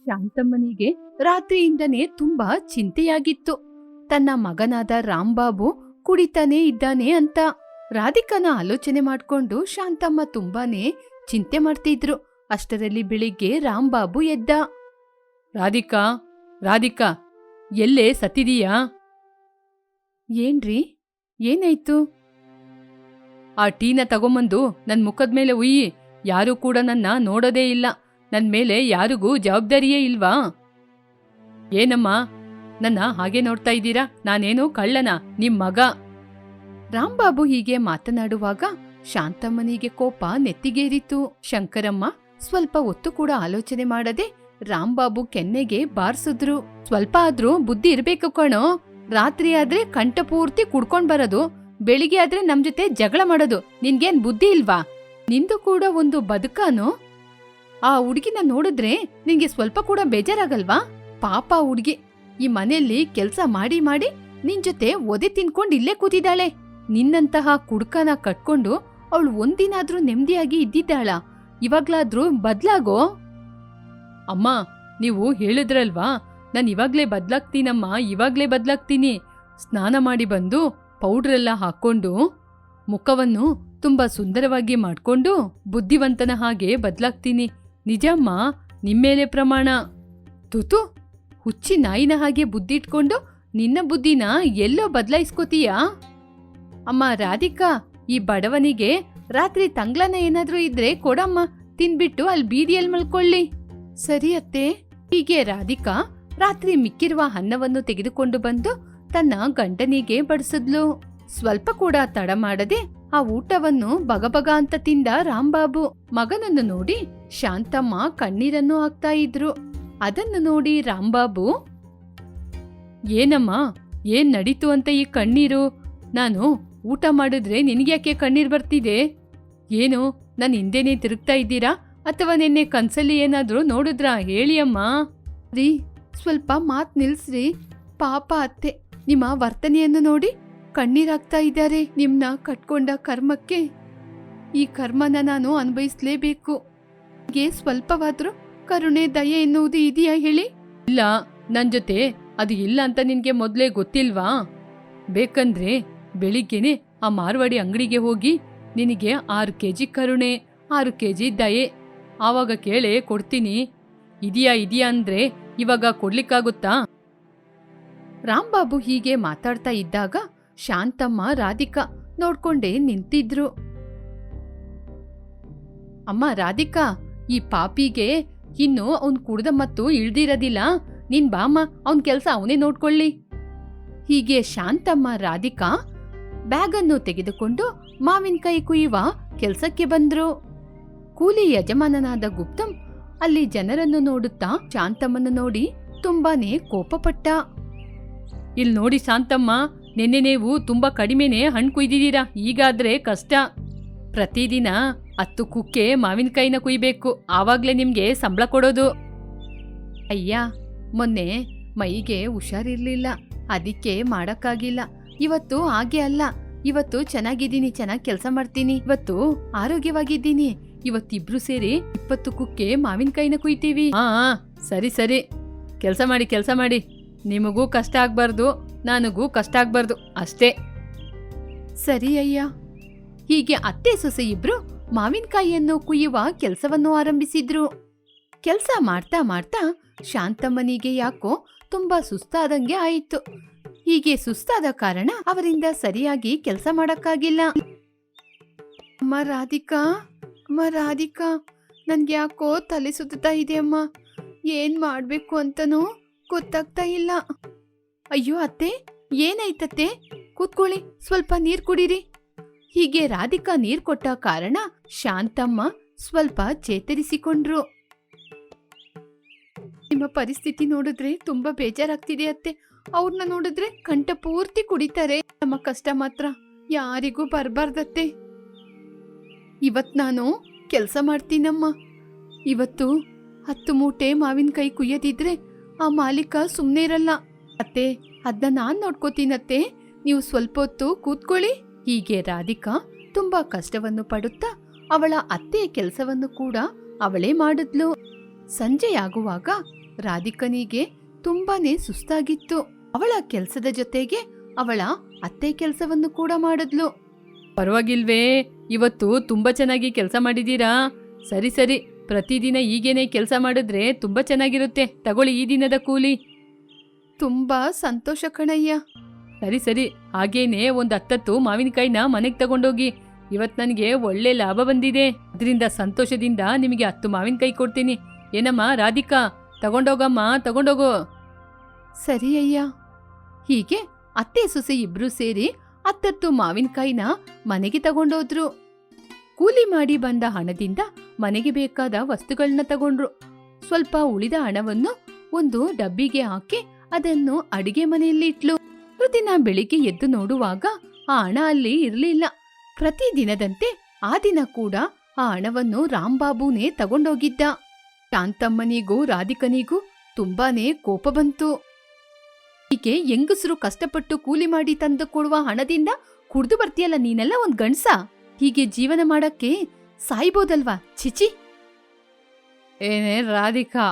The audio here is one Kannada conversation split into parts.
ಶಾಂತಮ್ಮನಿಗೆ ರಾತ್ರಿಯಿಂದನೇ ತುಂಬಾ ಚಿಂತೆಯಾಗಿತ್ತು. ತನ್ನ ಮಗನಾದ ರಾಂಬಾಬು ಕುಡಿತಾನೇ ಇದ್ದಾನೆ ಅಂತ. ರಾಧಿಕನ ಆಲೋಚನೆ ಮಾಡ್ಕೊಂಡು ಶಾಂತಮ್ಮ ತುಂಬಾನೇ ಚಿಂತೆ ಮಾಡ್ತಿದ್ರು. ಅಷ್ಟರಲ್ಲಿ ಬೆಳಿಗ್ಗೆ ರಾಂಬಾಬು ಎದ್ದ. ರಾಧಿಕಾ, ರಾಧಿಕಾ, ಎಲ್ಲೇ ಸತ್ತಿದೀಯಾ? ಏನ್ರಿ, ಏನಾಯ್ತು? ಆ ಟೀನ ತಗೊಂಬಂದು ನನ್ ಮುಖದ ಮೇಲೆ ಉಯ್ಯಿ. ಯಾರೂ ಕೂಡ ನನ್ನ ನೋಡೋದೇ ಇಲ್ಲ. ನನ್ ಮೇಲೆ ಯಾರಿಗೂ ಜವಾಬ್ದಾರಿಯೇ ಇಲ್ವಾ? ಏನಮ್ಮ ನನ್ನ ಹಾಗೆ ನೋಡ್ತಾ ಇದ್ದೀರಾ? ನಾನೇನು ಕಳ್ಳನ? ನಿಮ್ ಮಗ. ರಾಂಬಾಬು ಹೀಗೆ ಮಾತನಾಡುವಾಗ ಶಾಂತಮ್ಮನಿಗೆ ಕೋಪ ನೆತ್ತಿಗೇರಿತು. ಶಂಕರಮ್ಮ ಸ್ವಲ್ಪ ಹೊತ್ತು ಕೂಡ ಆಲೋಚನೆ ಮಾಡದೆ ರಾಂಬಾಬು ಕೆನ್ನೆಗೆ ಬಾರ್ಸಿದ್ರು. ಸ್ವಲ್ಪ ಆದ್ರೂ ಬುದ್ಧಿ ಇರ್ಬೇಕು ಕಣೋ. ರಾತ್ರಿ ಆದ್ರೆ ಕಂಠ ಪೂರ್ತಿ ಕುಡ್ಕೊಂಡ್ ಬರೋದು, ಬೆಳಿಗ್ಗೆ ಆದ್ರೆ ನಮ್ ಜೊತೆ ಜಗಳ ಮಾಡೋದು. ನಿನ್ಗೇನ್ ಬುದ್ಧಿ ಇಲ್ವಾ? ನಿಂದು ಕೂಡ ಒಂದು ಬದುಕಾನೋ? ಆ ಹುಡುಗಿನ ನೋಡಿದ್ರೆ ನಿನ್ಗೆ ಸ್ವಲ್ಪ ಕೂಡ ಬೇಜಾರಾಗಲ್ವಾ? ಪಾಪ ಹುಡುಗಿ ಈ ಮನೆಯಲ್ಲಿ ಕೆಲ್ಸ ಮಾಡಿ ಮಾಡಿ ನಿನ್ ಜೊತೆ ಒದೆ ತಿನ್ಕೊಂಡ್ ಇಲ್ಲೇ ಕೂತಿದ್ದಾಳೆ. ನಿನ್ನಂತಹ ಕುಡ್ಕನ ಕಟ್ಕೊಂಡು ಅವಳು ಒಂದಿನಾದ್ರೂ ನೆಮ್ಮದಿಯಾಗಿ ಇದ್ದಿದ್ದಾಳ? ಇವಾಗ್ಲಾದ್ರೂ ಬದ್ಲಾಗೋ. ಅಮ್ಮ, ನೀವು ಹೇಳಿದ್ರಲ್ವಾ, ನಾನು ಇವಾಗ್ಲೇ ಬದ್ಲಾಗ್ತೀನಮ್ಮ, ಇವಾಗ್ಲೇ ಬದ್ಲಾಗ್ತೀನಿ. ಸ್ನಾನ ಮಾಡಿ ಬಂದು ಪೌಡ್ರೆಲ್ಲ ಹಾಕೊಂಡು ಮುಖವನ್ನು ತುಂಬಾ ಸುಂದರವಾಗಿ ಮಾಡ್ಕೊಂಡು ಬುದ್ಧಿವಂತನ ಹಾಗೆ ಬದ್ಲಾಗ್ತೀನಿ. ನಿಜಮ್ಮ, ನಿಮ್ಮೇಲೆ ಪ್ರಮಾಣ. ತುತು, ಹುಚ್ಚಿ ನಾಯಿನ ಹಾಗೆ ಬುದ್ಧಿ ಇಟ್ಕೊಂಡು ನಿನ್ನ ಬುದ್ಧಿನ ಎಲ್ಲೋ ಬದಲಾಯಿಸ್ಕೋತೀಯಾ? ಅಮ್ಮ ರಾಧಿಕಾ, ಈ ಬಡವನಿಗೆ ರಾತ್ರಿ ತಂಗ್ಲನ ಏನಾದ್ರೂ ಇದ್ರೆ ಕೊಡಮ್ಮ, ತಿನ್ಬಿಟ್ಟು ಅಲ್ಲಿ ಬೀದಿಯಲ್ಲಿ ಮಲ್ಕೊಳ್ಳಿ. ಸರಿ ಅತ್ತೆ. ಹೀಗೆ ರಾಧಿಕಾ ರಾತ್ರಿ ಮಿಕ್ಕಿರುವ ಅನ್ನವನ್ನು ತೆಗೆದುಕೊಂಡು ಬಂದು ತನ್ನ ಗಂಡನಿಗೆ ಬಡಿಸಿದ್ಲು. ಸ್ವಲ್ಪ ಕೂಡ ತಡ ಮಾಡದೆ ಆ ಊಟವನ್ನು ಬಗಬಗ ಅಂತ ತಿಂದ ರಾಂಬಾಬು. ಮಗನನ್ನು ನೋಡಿ ಶಾಂತಮ್ಮ ಕಣ್ಣೀರನ್ನು ಹಾಕ್ತಾ ಇದ್ರು. ಅದನ್ನು ನೋಡಿ ರಾಂಬಾಬು, ಏನಮ್ಮ, ಏನ್ ನಡೀತು ಅಂತ ಈ ಕಣ್ಣೀರು? ನಾನು ಊಟ ಮಾಡಿದ್ರೆ ನಿನಗ್ಯಾಕೆ ಕಣ್ಣೀರ್ ಬರ್ತಿದೆ? ಏನು, ನನ್ನ ಹಿಂದೆನೇ ತಿರುಗ್ತಾ ಇದ್ದೀರಾ ಅಥವಾ ನಿನ್ನೆ ಕನ್ಸಲ್ಲಿ ಏನಾದ್ರೂ ನೋಡಿದ್ರಾ? ಹೇಳಿ ಅಮ್ಮ. ರೀ, ಸ್ವಲ್ಪ ಮಾತ್ ನಿಲ್ಸ್ರಿ. ಪಾಪ ಅತ್ತೆ ನಿಮ್ಮ ವರ್ತನೆಯನ್ನು ನೋಡಿ ಕಣ್ಣೀರಾಗ್ತಾ ಇದ್ದಾರೆ. ನಿಮ್ನ ಕಟ್ಕೊಂಡ ಕರ್ಮಕ್ಕೆ ಈ ಕರ್ಮನ ನಾನು ಅನುಭವಿಸ್ಲೇಬೇಕು. ಹೀಗೆ ಸ್ವಲ್ಪವಾದ್ರೂ ಕರುಣೆ, ದಯೆ ಎನ್ನುವುದು ಇದೆಯಾ ಹೇಳಿ? ಇಲ್ಲ, ನನ್ ಜೊತೆ ಅದು ಇಲ್ಲ ಅಂತ ನಿನ್ಗೆ ಮೊದ್ಲೇ ಗೊತ್ತಿಲ್ವಾ? ಬೇಕಂದ್ರೆ ಬೆಳಿಗ್ಗೆನೆ ಆ ಮಾರ್ವಾಡಿ ಅಂಗಡಿಗೆ ಹೋಗಿ ನಿನಗೆ 6 ಕೆಜಿ ಕರುಣೆ, 6 ಕೆಜಿ ದಯೆ ಆವಾಗ ಕೇಳೆ ಕೊಡ್ತೀನಿ. ಇದೆಯಾ ಅಂದ್ರೆ ಇವಾಗ ಕೊಡ್ಲಿಕ್ಕಾಗುತ್ತಾ? ರಾಂಬಾಬು ಹೀಗೆ ಮಾತಾಡ್ತಾ ಇದ್ದಾಗ ಶಾಂತಮ್ಮ ರಾಧಿಕಾ ನೋಡ್ಕೊಂಡೇ ನಿಂತಿದ್ರು. ಅಮ್ಮ ರಾಧಿಕಾ, ಈ ಪಾಪಿಗೆ ಇನ್ನು ಅವ್ನ್ ಕುಡ್ದ ಮತ್ತು ಇಳ್ದಿರೋದಿಲ್ಲ. ನೀನ್ ಬಾಮ್ಮ, ಅವನ್ ಕೆಲ್ಸ ಅವನೇ ನೋಡ್ಕೊಳ್ಳಿ. ಹೀಗೆ ಶಾಂತಮ್ಮ ರಾಧಿಕಾ ಬ್ಯಾಗನ್ನು ತೆಗೆದುಕೊಂಡು ಮಾವಿನಕಾಯಿ ಕುಯ್ಯುವ ಕೆಲ್ಸಕ್ಕೆ ಬಂದ್ರು. ಕೂಲಿ ಯಜಮಾನನಾದ ಗುಪ್ತಂ ಅಲ್ಲಿ ಜನರನ್ನು ನೋಡುತ್ತಾ ಶಾಂತಮ್ಮನ ನೋಡಿ ತುಂಬಾನೇ ಕೋಪಪಟ್ಟ. ಇಲ್ ನೋಡಿ ಶಾಂತಮ್ಮ, ನಿನ್ನೆ ನೀವು ತುಂಬಾ ಕಡಿಮೆನೆ ಹಣ್ಣು ಕುಯ್ದಿದ್ದೀರಾ. ಈಗಾದ್ರೆ ಕಷ್ಟ. ಪ್ರತಿದಿನ 10 ಕುಕ್ಕೆ ಮಾವಿನಕಾಯಿನ ಕುಯ್ಬೇಕು, ಆವಾಗ್ಲೇ ನಿಮ್ಗೆ ಸಂಬಳ ಕೊಡೋದು. ಅಯ್ಯ, ಮೊನ್ನೆ ಮೈಗೆ ಹುಷಾರಿರ್ಲಿಲ್ಲ, ಅದಕ್ಕೆ ಮಾಡಕ್ಕಾಗಿಲ್ಲ. ಇವತ್ತು ಹಾಗೆ ಅಲ್ಲ, ಇವತ್ತು ಚೆನ್ನಾಗಿದ್ದೀನಿ, ಚೆನ್ನಾಗಿ ಕೆಲಸ ಮಾಡ್ತೀನಿ, ಇವತ್ತು ಆರೋಗ್ಯವಾಗಿದ್ದೀನಿ. ಇವತ್ತಿಬ್ರು ಸೇರಿ 20 ಕುಕ್ಕೆ ಮಾವಿನಕಾಯಿನ ಕುಯ್ತೀವಿ. ಸರಿ ಸರಿ, ಕೆಲಸ ಮಾಡಿ. ನಿಮಗೂ ಕಷ್ಟ ಆಗ್ಬಾರ್ದು, ನನಗೂ ಕಷ್ಟ ಆಗ್ಬಾರ್ದು ಅಷ್ಟೇ. ಸರಿ ಅಯ್ಯ. ಹೀಗೆ ಅತ್ತೆ ಸೊಸೆ ಇಬ್ರು ಮಾವಿನಕಾಯಿಯನ್ನು ಕುಯ್ಯುವ ಕೆಲಸವನ್ನು ಆರಂಭಿಸಿದ್ರು. ಕೆಲಸ ಮಾಡ್ತಾ ಮಾಡ್ತಾ ಶಾಂತಮ್ಮನಿಗೆ ಯಾಕೋ ತುಂಬಾ ಸುಸ್ತಾದಂಗೆ ಆಯಿತು. ಹೀಗೆ ಸುಸ್ತಾದ ಕಾರಣ ಅವರಿಂದ ಸರಿಯಾಗಿ ಕೆಲಸ ಮಾಡಕ್ಕಾಗಿಲ್ಲ. ಅಮ್ಮ ರಾಧಿಕಾ, ನನ್ಗೆ ಯಾಕೋ ತಲೆ ಸುತ್ತಾ ಇದೆ ಅಮ್ಮ. ಏನ್ ಮಾಡ್ಬೇಕು ಅಂತನೂ ಗೊತ್ತಾಗ್ತಾ ಇಲ್ಲ. ಅಯ್ಯೋ ಅತ್ತೆ, ಏನಾಯ್ತತ್ತೆ? ಕೂತ್ಕೊಳ್ಳಿ, ಸ್ವಲ್ಪ ನೀರ್ ಕುಡೀರಿ. ಹೀಗೆ ರಾಧಿಕಾ ನೀರ್ ಕೊಟ್ಟ ಕಾರಣ ಶಾಂತಮ್ಮ ಸ್ವಲ್ಪ ಚೇತರಿಸಿಕೊಂಡ್ರು. ನಿಮ್ಮ ಪರಿಸ್ಥಿತಿ ನೋಡಿದ್ರೆ ತುಂಬಾ ಬೇಜಾರಾಗ್ತಿದೆ ಅತ್ತೆ. ಅವ್ರನ್ನ ನೋಡಿದ್ರೆ ಕಂಠ ಪೂರ್ತಿ ಕುಡಿತಾರೆ. ನಮ್ಮ ಕಷ್ಟ ಮಾತ್ರ ಯಾರಿಗೂ ಬರ್ಬಾರ್ದತ್ತೆ. ಇವತ್ ನಾನು ಕೆಲಸ ಮಾಡ್ತೀನಮ್ಮ. ಇವತ್ತು 10 ಮೂಟೆ ಮಾವಿನಕಾಯಿ ಕುಯ್ಯದಿದ್ರೆ ಆ ಮಾಲೀಕ ಸುಮ್ನೆ ಇರಲ್ಲ. ಅತ್ತೆ, ಅದನ್ನ ನಾನ್ ನೋಡ್ಕೋತೀನತ್ತೆ, ನೀವು ಸ್ವಲ್ಪ ಹೊತ್ತು ಕೂತ್ಕೊಳ್ಳಿ. ಹೀಗೆ ರಾಧಿಕಾ ತುಂಬಾ ಕಷ್ಟವನ್ನು ಪಡುತ್ತಾ ಅವಳ ಅತ್ತೆಯ ಕೆಲಸವನ್ನು ಕೂಡ ಅವಳೇ ಮಾಡಿದ್ಲು. ಸಂಜೆಯಾಗುವಾಗ ರಾಧಿಕನಿಗೆ ತುಂಬಾನೇ ಸುಸ್ತಾಗಿತ್ತು. ಅವಳ ಕೆಲ್ಸದ ಜೊತೆಗೆ ಅವಳ ಅತ್ತೆ ಕೆಲಸವನ್ನು ಕೂಡ ಮಾಡಿದ್ಲು. ಪರವಾಗಿಲ್ವೇ, ಇವತ್ತು ತುಂಬಾ ಚೆನ್ನಾಗಿ ಕೆಲಸ ಮಾಡಿದೀರಾ. ಸರಿ ಸರಿ, ಪ್ರತಿದಿನ ಹೀಗೇನೆ ಕೆಲಸ ಮಾಡಿದ್ರೆ ತುಂಬಾ ಚೆನ್ನಾಗಿರುತ್ತೆ. ತಗೊಳ್ಳಿ ಈ ದಿನದ ಕೂಲಿ. ತುಂಬಾ ಸಂತೋಷ ಕಣಯ್ಯ. ಸರಿ ಸರಿ, ಹಾಗೇನೆ ಒಂದು 10 ಮಾವಿನಕಾಯಿನ ಮನೆಗೆ ತಗೊಂಡೋಗಿ. ಇವತ್ತು ನನಗೆ ಒಳ್ಳೆ ಲಾಭ ಬಂದಿದೆ. ಅದರಿಂದ ಸಂತೋಷದಿಂದ ನಿಮಗೆ 10 ಮಾವಿನಕಾಯಿ ಕೊಡ್ತೀನಿ. ಏನಮ್ಮ ರಾಧಿಕಾ, ತಗೊಂಡೋಗಮ್ಮ, ತಗೊಂಡೋಗು. ಸರಿ ಅಯ್ಯ. ಹೀಗೆ ಅತ್ತೆ ಸೊಸೆ ಇಬ್ರು ಸೇರಿ 10 ಮಾವಿನಕಾಯಿನ ಮನೆಗೆ ತಗೊಂಡೋದ್ರು. ಕೂಲಿ ಮಾಡಿ ಬಂದ ಹಣದಿಂದ ಮನೆಗೆ ಬೇಕಾದ ವಸ್ತುಗಳನ್ನ ತಗೊಂಡ್ರು. ಸ್ವಲ್ಪ ಉಳಿದ ಹಣವನ್ನು ಒಂದು ಡಬ್ಬಿಗೆ ಹಾಕಿ ಅದನ್ನು ಅಡಿಗೆ ಮನೆಯಲ್ಲಿ ಇಟ್ಲು. ಮರುದಿನ ಬೆಳಿಗ್ಗೆ ಎದ್ದು ನೋಡುವಾಗ ಆ ಹಣ ಅಲ್ಲಿ ಇರಲಿಲ್ಲ. ಪ್ರತಿದಿನದಂತೆ ಆ ದಿನ ಕೂಡ ಆ ಹಣವನ್ನು ರಾಂಬಾಬುನೇ ತಗೊಂಡೋಗಿದ್ದ. ಶಾಂತಮ್ಮನಿಗೂ ರಾಧಿಕನಿಗೂ ತುಂಬಾನೇ ಕೋಪ ಬಂತು. ಹೀಗೆ ಹೆಂಗಸರು ಕಷ್ಟಪಟ್ಟು ಕೂಲಿ ಮಾಡಿ ತಂದು ಕೊಡುವ ಹಣದಿಂದ ಕುಡ್ದು ಬರ್ತೀಯಲ್ಲ ನೀನೆಲ್ಲ ಒಂದ್ ಗಂಡ್ಸ? ಹೀಗೆ ಜೀವನ ಮಾಡಕ್ಕೆ ಸಾಯ್ಬೋದಲ್ವಾ? ಚಿಚಿ. ಏನೇ ರಾಧಿಕಾ,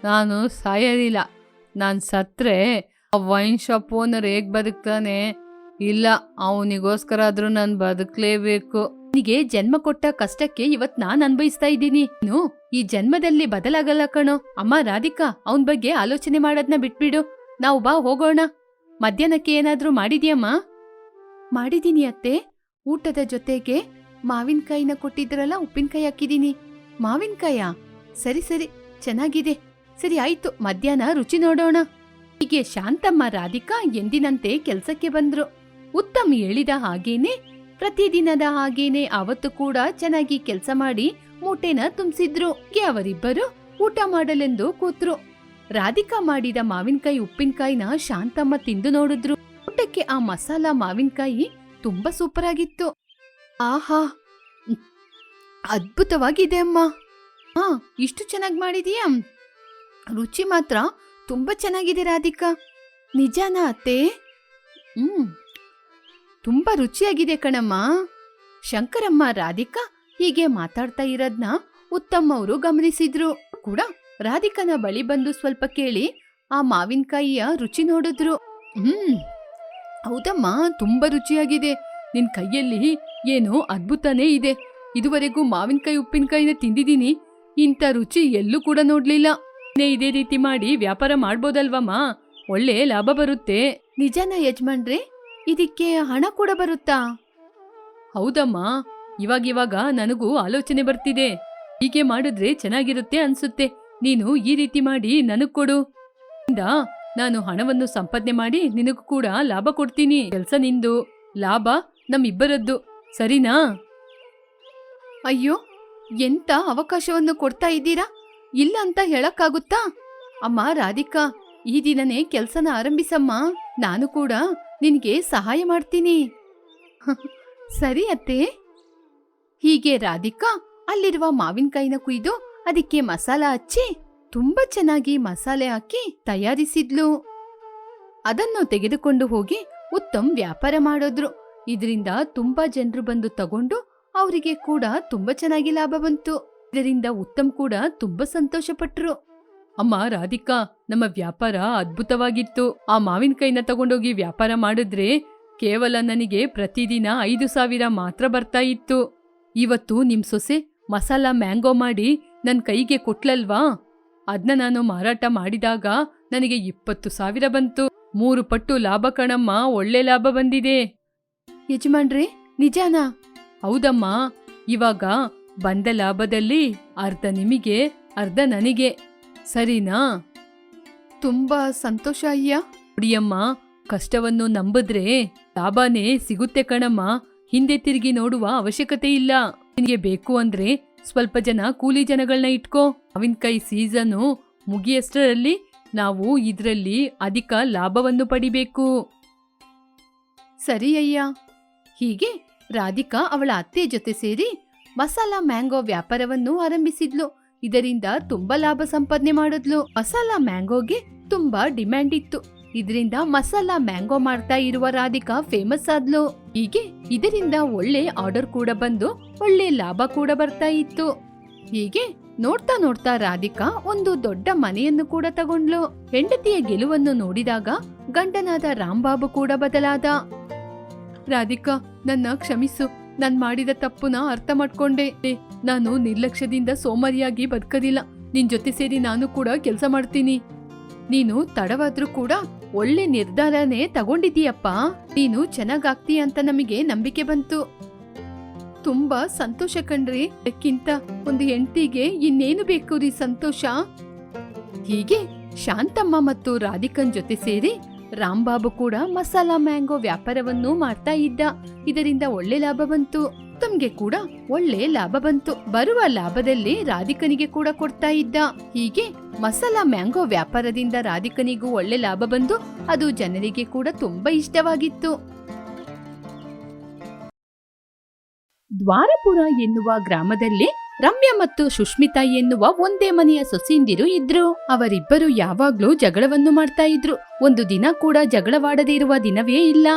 ನಾನು ಸಾಯೋದಿಲ್ಲ. ನಾನ್ ಸತ್ರೆ ಆ ವೈನ್ ಶಾಪ್ ಓನರ್ ಹೇಗ್ ಬದುಕ್ತಾನೆ? ಇಲ್ಲ, ಅವನಿಗೋಸ್ಕರ ಆದ್ರೂ ನಾನು ಬದುಕಲೇಬೇಕು. ನಿನಗೆ ಜನ್ಮ ಕೊಟ್ಟ ಕಷ್ಟಕ್ಕೆ ಇವತ್ ನಾನ್ ಅನ್ಭವಿಸ್ತಾ ಇದ್ದೀನಿ. ನೀನು ಈ ಜನ್ಮದಲ್ಲಿ ಬದಲಾಗಲ್ಲ ಕಣೋ. ಅಮ್ಮ ರಾಧಿಕಾ, ಅವನ್ ಬಗ್ಗೆ ಆಲೋಚನೆ ಮಾಡೋದ್ನ ಬಿಟ್ಬಿಡು. ನಾವು ಬಾ ಹೋಗೋಣ. ಮಧ್ಯಾಹ್ನಕ್ಕೆ ಏನಾದ್ರೂ ಮಾಡಿದ್ಯಮ್ಮ? ಮಾಡಿದೀನಿ ಅತ್ತೆ. ಊಟದ ಜೊತೆಗೆ ಮಾವಿನಕಾಯಿನ ಕೊಟ್ಟಿದ್ರಲ್ಲ, ಉಪ್ಪಿನಕಾಯಿ ಹಾಕಿದೀನಿ. ಮಾವಿನಕಾಯ? ಸರಿ ಸರಿ, ಚೆನ್ನಾಗಿದೆ. ಸರಿ ಆಯ್ತು, ಮಧ್ಯಾಹ್ನ ರುಚಿ ನೋಡೋಣ. ಹೀಗೆ ಶಾಂತಮ್ಮ ರಾಧಿಕಾ ಎಂದಿನಂತೆ ಕೆಲ್ಸಕ್ಕೆ ಬಂದ್ರು. ಉತ್ತಮ್ ಹೇಳಿದ ಹಾಗೇನೆ ಪ್ರತಿದಿನದ ಹಾಗೇನೆ ಅವತ್ತು ಕೂಡ ಚೆನ್ನಾಗಿ ಕೆಲಸ ಮಾಡಿ ಮೂಟೆನ ತುಂಬಿಸಿದ್ರು. ಅವರಿಬ್ಬರು ಊಟ ಮಾಡಲೆಂದು ಕೂತ್ರು. ರಾಧಿಕಾ ಮಾಡಿದ ಮಾವಿನಕಾಯಿ ಉಪ್ಪಿನಕಾಯಿನ ಶಾಂತಮ್ಮ ತಿಂದು ನೋಡಿದ್ರು. ಊಟಕ್ಕೆ ಆ ಮಸಾಲ ಮಾವಿನಕಾಯಿ ತುಂಬಾ ಸೂಪರ್ ಆಗಿತ್ತು. ಆಹಾ, ಅದ್ಭುತವಾಗಿದೆ ಅಮ್ಮ. ಹಾ, ಇಷ್ಟು ಚೆನ್ನಾಗಿ ಮಾಡಿದೀಯಾ? ರುಚಿ ಮಾತ್ರ ತುಂಬಾ ಚೆನ್ನಾಗಿದೆ ರಾಧಿಕಾ. ನಿಜಾನಾ ಅತ್ತೆ? ತುಂಬಾ ರುಚಿಯಾಗಿದೆ ಕಣಮ್ಮ. ಶಂಕರಮ್ಮ ರಾಧಿಕಾ ಹೀಗೆ ಮಾತಾಡ್ತಾ ಇರೋದ್ನ ಉತ್ತಮ್ ಅವರು ಗಮನಿಸಿದ್ರು ಕೂಡ. ರಾಧಿಕನ ಬಳಿ ಬಂದು ಸ್ವಲ್ಪ ಕೇಳಿ ಆ ಮಾವಿನಕಾಯಿಯ ರುಚಿ ನೋಡಿದ್ರು. ಹೌದಮ್ಮ, ತುಂಬಾ ರುಚಿಯಾಗಿದೆ. ನಿನ್ ಕೈಯಲ್ಲಿ ಏನೋ ಅದ್ಭುತನೇ ಇದೆ. ಇದುವರೆಗೂ ಮಾವಿನಕಾಯಿ ಉಪ್ಪಿನಕಾಯಿನ ತಿಂದಿದ್ದೀನಿ, ಇಂಥ ರುಚಿ ಎಲ್ಲೂ ಕೂಡ ನೋಡ್ಲಿಲ್ಲ. ಇದೇ ರೀತಿ ಮಾಡಿ ವ್ಯಾಪಾರ ಮಾಡ್ಬೋದಲ್ವಮ್ಮ? ಒಳ್ಳೆ ಲಾಭ ಬರುತ್ತೆ. ನಿಜಾನ ಯಜಮಾನ್ರೆ? ಇದಕ್ಕೆ ಹಣ ಕೂಡ ಬರುತ್ತಾ? ಹೌದಮ್ಮ, ಇವಾಗಿವಾಗ ನನಗೂ ಆಲೋಚನೆ ಬರ್ತಿದೆ. ಹೀಗೆ ಮಾಡಿದ್ರೆ ಚೆನ್ನಾಗಿರುತ್ತೆ ಅನ್ಸುತ್ತೆ. ನೀನು ಈ ರೀತಿ ಮಾಡಿ ನನಗ್ ಕೊಡು. ನಾನು ಹಣವನ್ನು ಸಂಪಾದನೆ ಮಾಡಿ ನಿನಗೂ ಕೂಡ ಲಾಭ ಕೊಡ್ತೀನಿ. ಕೆಲ್ಸ ನಿಂದು, ಲಾಭ ನಮ್ಮಿಬ್ಬರದ್ದು. ಸರಿನಾ? ಅಯ್ಯೋ, ಎಂತ ಅವಕಾಶವನ್ನು ಕೊಡ್ತಾ ಇದ್ದೀರಾ? ಇಲ್ಲ ಅಂತ ಹೇಳಕ್ಕಾಗುತ್ತಾ? ಅಮ್ಮ ರಾಧಿಕಾ, ಈ ದಿನನೇ ಕೆಲ್ಸನ ಆರಂಭಿಸಮ್ಮ. ನಾನು ಕೂಡ ನಿನ್ಗೆ ಸಹಾಯ ಮಾಡ್ತೀನಿ. ಸರಿ ಅತ್ತೆ. ಹೀಗೆ ರಾಧಿಕಾ ಅಲ್ಲಿರುವ ಮಾವಿನಕಾಯಿನ ಕುಯ್ದು ಅದಕ್ಕೆ ಮಸಾಲ ಹಚ್ಚಿ ತುಂಬಾ ಚೆನ್ನಾಗಿ ಮಸಾಲೆ ಹಾಕಿ ತಯಾರಿಸಿದ್ಲು. ಅದನ್ನು ತೆಗೆದುಕೊಂಡು ಹೋಗಿ ಉತ್ತಮ್ ವ್ಯಾಪಾರ ಮಾಡಿದ್ರು. ಇದರಿಂದ ತುಂಬಾ ಜನರು ಬಂದು ತಗೊಂಡು ಅವರಿಗೆ ಕೂಡ ತುಂಬಾ ಚೆನ್ನಾಗಿ ಲಾಭ ಬಂತು. ಇದರಿಂದ ಉತ್ತಮ್ ಕೂಡ ತುಂಬಾ ಸಂತೋಷ ಪಟ್ರು. ಅಮ್ಮ ರಾಧಿಕಾ, ನಮ್ಮ ವ್ಯಾಪಾರ ಅದ್ಭುತವಾಗಿತ್ತು. ಆ ಮಾವಿನಕಾಯಿನ ತಗೊಂಡೋಗಿ ವ್ಯಾಪಾರ ಮಾಡಿದ್ರೆ ಕೇವಲ ನನಗೆ ಪ್ರತಿದಿನ 5,000 ಮಾತ್ರ ಬರ್ತಾ ಇತ್ತು. ಇವತ್ತು ನಿಮ್ ಸೊಸೆ ಮಸಾಲ ಮ್ಯಾಂಗೋ ಮಾಡಿ ನನ್ ಕೈಗೆ ಕೊಟ್ಲಲ್ವಾ, ಅದನ್ನ ನಾನು ಮಾರಾಟ ಮಾಡಿದಾಗ ನನಗೆ 20,000 ಬಂತು. 3 ಪಟ್ಟು ಲಾಭ ಕಣಮ್ಮ. ಒಳ್ಳೆ ಲಾಭ ಬಂದಿದೆ. ಯಜಮಾನ್ರೆ, ನಿಜಾನಾ? ಹೌದಮ್ಮ. ಇವಾಗ ಬಂದ ಲಾಭದಲ್ಲಿ ಅರ್ಧ ನಿಮಗೆ, ಅರ್ಧ ನನಗೆ. ಸರಿನಾ? ತುಂಬಾ ಸಂತೋಷ ಅಯ್ಯ. ಕುಡಿಯಮ್ಮ, ಕಷ್ಟವನ್ನು ನಂಬಿದ್ರೆ ಲಾಭನೇ ಸಿಗುತ್ತೆ ಕಣಮ್ಮ. ಹಿಂದೆ ತಿರುಗಿ ನೋಡುವ ಅವಶ್ಯಕತೆ ಇಲ್ಲ. ನಿನಗೆ ಬೇಕು ಅಂದ್ರೆ ಸ್ವಲ್ಪ ಜನ ಕೂಲಿ ಜನಗಳನ್ನ ಇಟ್ಕೋ. ಮಾವಿನಕಾಯಿ ಸೀಸನು ಮುಗಿಯಷ್ಟರಲ್ಲಿ ನಾವು ಇದರಲ್ಲಿ ಅಧಿಕ ಲಾಭವನ್ನು ಪಡಿಬೇಕು. ಸರಿ ಅಯ್ಯ. ಹೀಗೆ ರಾಧಿಕಾ ಅವಳ ಅತ್ತೆ ಜೊತೆ ಸೇರಿ ಮಸಾಲಾ ಮ್ಯಾಂಗೋ ವ್ಯಾಪಾರವನ್ನು ಆರಂಭಿಸಿದ್ಲು. ಇದರಿಂದ ತುಂಬಾ ಲಾಭ ಸಂಪಾದನೆ ಮಾಡಿದ್ಲು. ಮಸಾಲಾ ಮ್ಯಾಂಗೋಗೆ ತುಂಬಾ ಡಿಮ್ಯಾಂಡ್ ಇತ್ತು. ಇದರಿಂದ ಮಸಾಲಾ ಮ್ಯಾಂಗೋ ಮಾಡ್ತಾ ಇರುವ ರಾಧಿಕಾ ಫೇಮಸ್ ಆದ್ಲು. ಹೀಗೆ ಇದರಿಂದ ಒಳ್ಳೆ ಆರ್ಡರ್ ಕೂಡ ಬಂದು ಒಳ್ಳೆ ಲಾಭ ಕೂಡ ಬರ್ತಾ ಇತ್ತು. ಹೀಗೆ ನೋಡ್ತಾ ನೋಡ್ತಾ ರಾಧಿಕಾ ಒಂದು ದೊಡ್ಡ ಮನೆಯನ್ನು ಕೂಡ ತಗೊಂಡ್ಲು. ಹೆಂಡತಿಯ ಗೆಲುವನ್ನು ನೋಡಿದಾಗ ಗಂಡನಾದ ರಾಂಬಾಬು ಕೂಡ ಬದಲಾದ. ರಾಧಿಕಾ, ನನ್ನ ಕ್ಷಮಿಸು. ನಾನ್ ಮಾಡಿದ ತಪ್ಪುನ ಅರ್ಥ ಮಾಡ್ಕೊಂಡೆ. ನಾನು ನಿರ್ಲಕ್ಷ್ಯದಿಂದ ಸೋಮಾರಿಯಾಗಿ ಬದುಕದಿಲ್ಲ. ನಿನ್ ಜೊತೆ ಸೇರಿ ನಾನು ಕೂಡ ಕೆಲಸ ಮಾಡ್ತೀನಿ. ನೀನು ತಡವಾದ್ರೂ ಕೂಡ ಒಳ್ಳೆ ನಿರ್ಧಾರನೇ ತಗೊಂಡಿದೀಯಪ್ಪ. ನೀನು ಚೆನ್ನಾಗಾಗ್ತೀಯ ಅಂತ ನಮಗೆ ನಂಬಿಕೆ ಬಂತು. ತುಂಬಾ ಸಂತೋಷ ಕಣ್ರಿ. ಅದಕ್ಕಿಂತ ಒಂದು ಹೆಂಡತಿಗೆ ಇನ್ನೇನು ಬೇಕು ರೀ ಸಂತೋಷ. ಹೀಗೆ ಶಾಂತಮ್ಮ ಮತ್ತು ರಾಧಿಕನ್ ಜೊತೆ ಸೇರಿ ರಾಂಬಾಬು ಕೂಡ ಮಸಾಲಾ ಮ್ಯಾಂಗೋ ವ್ಯಾಪಾರವನ್ನು ಮಾಡ್ತಾ ಇದ್ದ. ಇದರಿಂದ ಒಳ್ಳೆ ಲಾಭ ಬಂತು. ತಮ್ಗೆ ಕೂಡ ಒಳ್ಳೆ ಲಾಭ ಬಂತು. ಬರುವ ಲಾಭದಲ್ಲಿ ರಾಧಿಕನಿಗೆ ಕೂಡ ಕೊಡ್ತಾ ಇದ್ದ. ಹೀಗೆ ಮಸಾಲಾ ಮ್ಯಾಂಗೋ ವ್ಯಾಪಾರದಿಂದ ರಾಧಿಕನಿಗೂ ಒಳ್ಳೆ ಲಾಭ ಬಂದು ಅದು ಜನರಿಗೆ ಕೂಡ ತುಂಬಾ ಇಷ್ಟವಾಗಿತ್ತು. ದ್ವಾರಪುರ ಎನ್ನುವ ಗ್ರಾಮದಲ್ಲಿ ರಮ್ಯಾ ಮತ್ತು ಸುಷ್ಮಿತಾ ಎನ್ನುವ ಒಂದೇ ಮನೆಯ ಸೊಸೆಯಂದಿರು ಇದ್ರು. ಅವರಿಬ್ಬರು ಯಾವಾಗ್ಲೂ ಜಗಳವನ್ನು ಮಾಡ್ತಾ ಇದ್ರು. ಒಂದು ದಿನ ಕೂಡ ಜಗಳವಾಡದೇ ಇರುವ ದಿನವೇ ಇಲ್ಲ.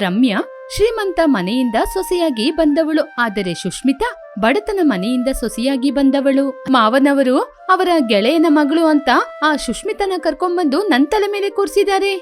ರಮ್ಯಾ ಶ್ರೀಮಂತ ಮನೆಯಿಂದ ಸೊಸೆಯಾಗಿ ಬಂದವಳು, ಆದರೆ ಸುಷ್ಮಿತಾ ಬಡತನ ಮನೆಯಿಂದ ಸೊಸೆಯಾಗಿ ಬಂದವಳು. ಮಾವನವರು ಅವರ ಗೆಳೆಯನ ಮಗಳು ಅಂತ ಆ ಸುಷ್ಮಿತನ ಕರ್ಕೊಂಡ್ಬಂದು ನನ್ ತಲೆ ಮೇಲೆ ಕೂರ್ಸಿದ್ದಾರೆ.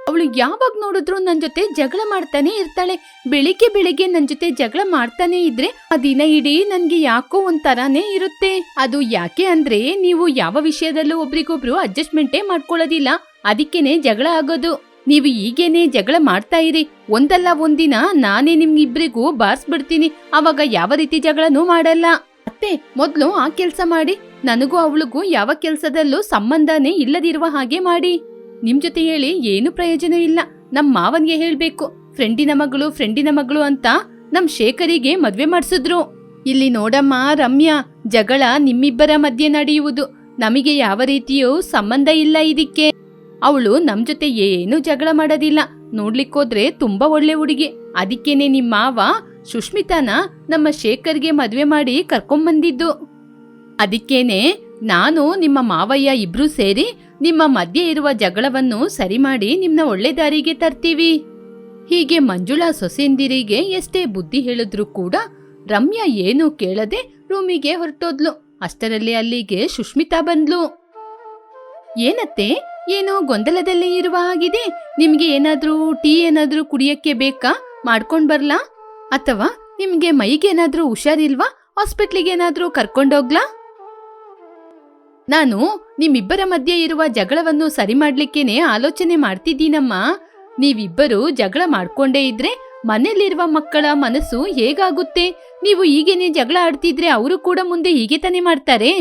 ಅವಳು ಯಾವಾಗ ನೋಡಿದ್ರು ನನ್ ಜೊತೆ ಜಗಳ ಮಾಡ್ತಾನೆ ಇರ್ತಾಳೆ. ಬೆಳಿಗ್ಗೆ ನನ್ ಜೊತೆ ಜಗಳ ಮಾಡ್ತಾನೆ ಇದ್ರೆ ಆ ದಿನ ಇಡೀ ನನ್ಗೆ ಯಾಕೋ ಒಂಥರಾನೇ ಇರುತ್ತೆ. ಅದು ಯಾಕೆ ಅಂದ್ರೆ ನೀವು ಯಾವ ವಿಷಯದಲ್ಲೂ ಒಬ್ರಿಗೊಬ್ರು ಅಡ್ಜಸ್ಟ್ಮೆಂಟೇ ಮಾಡ್ಕೊಳ್ಳೋದಿಲ್ಲ. ಅದಕ್ಕೇನೆ ಜಗಳ ಆಗೋದು. ನೀವು ಈಗೇನೆ ಜಗಳ ಮಾಡ್ತಾ ಇರಿ. ಒಂದಲ್ಲ ಒಂದಿನ ನಾನೇ ನಿಮ್ಗಿಬ್ರಿಗೂ ಬಾರ್ಸ್ಬಿಡ್ತೀನಿ. ಅವಾಗ ಯಾವ ರೀತಿ ಜಗಳನೂ ಮಾಡಲ್ಲ. ಮತ್ತೆ ಮೊದ್ಲು ಆ ಕೆಲ್ಸ ಮಾಡಿ. ನನಗೂ ಅವಳಿಗೂ ಯಾವ ಕೆಲ್ಸದಲ್ಲೂ ಸಂಬಂಧನೇ ಇಲ್ಲದಿರುವ ಹಾಗೆ ಮಾಡಿ. ನಿಮ್ ಜೊತೆ ಹೇಳಿ ಏನು ಪ್ರಯೋಜನ ಇಲ್ಲ. ನಮ್ ಮಾವನ್ಗೆ ಹೇಳ್ಬೇಕು. ಫ್ರೆಂಡಿನ ಮಗಳು ಅಂತ ನಮ್ ಶೇಖರಿಗೆ ಮದ್ವೆ ಮಾಡ್ಸಿದ್ರು. ಇಲ್ಲಿ ನೋಡಮ್ಮ ರಮ್ಯಾ, ಜಗಳ ನಿಮ್ಮಿಬ್ಬರ ಮಧ್ಯೆ ನಡೆಯುವುದು. ನಮಗೆ ಯಾವ ರೀತಿಯೂ ಸಂಬಂಧ ಇಲ್ಲ ಇದಕ್ಕೆ. ಅವಳು ನಮ್ ಜೊತೆ ಏನು ಜಗಳ ಮಾಡೋದಿಲ್ಲ. ನೋಡ್ಲಿಕ್ಕೋದ್ರೆ ತುಂಬಾ ಒಳ್ಳೆ ಹುಡುಗಿ. ಅದಕ್ಕೇನೆ ನಿಮ್ ಮಾವ ಸುಷ್ಮಿತಾನ ನಮ್ಮ ಶೇಖರ್ಗೆ ಮದ್ವೆ ಮಾಡಿ ಕರ್ಕೊಂಬಂದಿದ್ದು. ಅದಕ್ಕೇನೆ ನಾನು ನಿಮ್ಮ ಮಾವಯ್ಯ ಇಬ್ರು ಸೇರಿ ನಿಮ್ಮ ಮಧ್ಯೆ ಇರುವ ಜಗಳವನ್ನು ಸರಿ ಮಾಡಿ ನಿಮ್ನ ಒಳ್ಳೆ ದಾರಿಗೆ ತರ್ತೀವಿ. ಹೀಗೆ ಮಂಜುಳಾ ಸೊಸೆಂದಿರಿಗೆ ಎಷ್ಟೇ ಬುದ್ಧಿ ಹೇಳಿದ್ರು ಕೂಡ ರಮ್ಯಾ ಏನೂ ಕೇಳದೆ ರೂಮಿಗೆ ಹೊರಟೋದ್ಲು. ಅಷ್ಟರಲ್ಲಿ ಅಲ್ಲಿಗೆ ಸುಷ್ಮಿತಾ ಬಂದ್ಲು. ಏನತ್ತೆ, ಏನೋ ಗೊಂದಲದಲ್ಲೇ ಇರುವ ಹಾಗಿದೆ. ನಿಮ್ಗೆ ಏನಾದ್ರೂ ಟೀ ಏನಾದ್ರೂ ಕುಡಿಯಕ್ಕೆ ಬೇಕಾ? ಮಾಡ್ಕೊಂಡ್ ಬರ್ಲಾ? ಅಥವಾ ನಿಮ್ಗೆ ಮೈಗೇನಾದ್ರೂ ಹುಷಾರಿಲ್ವಾ? ಹಾಸ್ಪಿಟ್ಲಿಗೆ ಏನಾದ್ರೂ ಕರ್ಕೊಂಡೋಗ್ಲಾ? ನಾನು ನಿಮ್ಮಿಬ್ಬರ ಮಧ್ಯೆ ಇರುವ ಜಗಳವನ್ನು ಸರಿ ಮಾಡ್ಲಿಕ್ಕೇನೆ ಆಲೋಚನೆ ಮಾಡ್ತಿದ್ದೀನಮ್ಮ. ನೀವಿಬ್ಬರು ಜಗಳ ಮಾಡ್ಕೊಂಡೇ ಇದ್ರೆ ಮನೇಲಿರುವ ಮಕ್ಕಳ ಮನಸ್ಸು ಹೇಗಾಗುತ್ತೆ? ನೀವು ಹೀಗೇನೆ ಜಗಳ ಆಡ್ತಿದ್ರೆ ಅವರು ಕೂಡ ಮುಂದೆ ಹೀಗೆ ತಾನೇ ಮಾಡ್ತಾರೆ.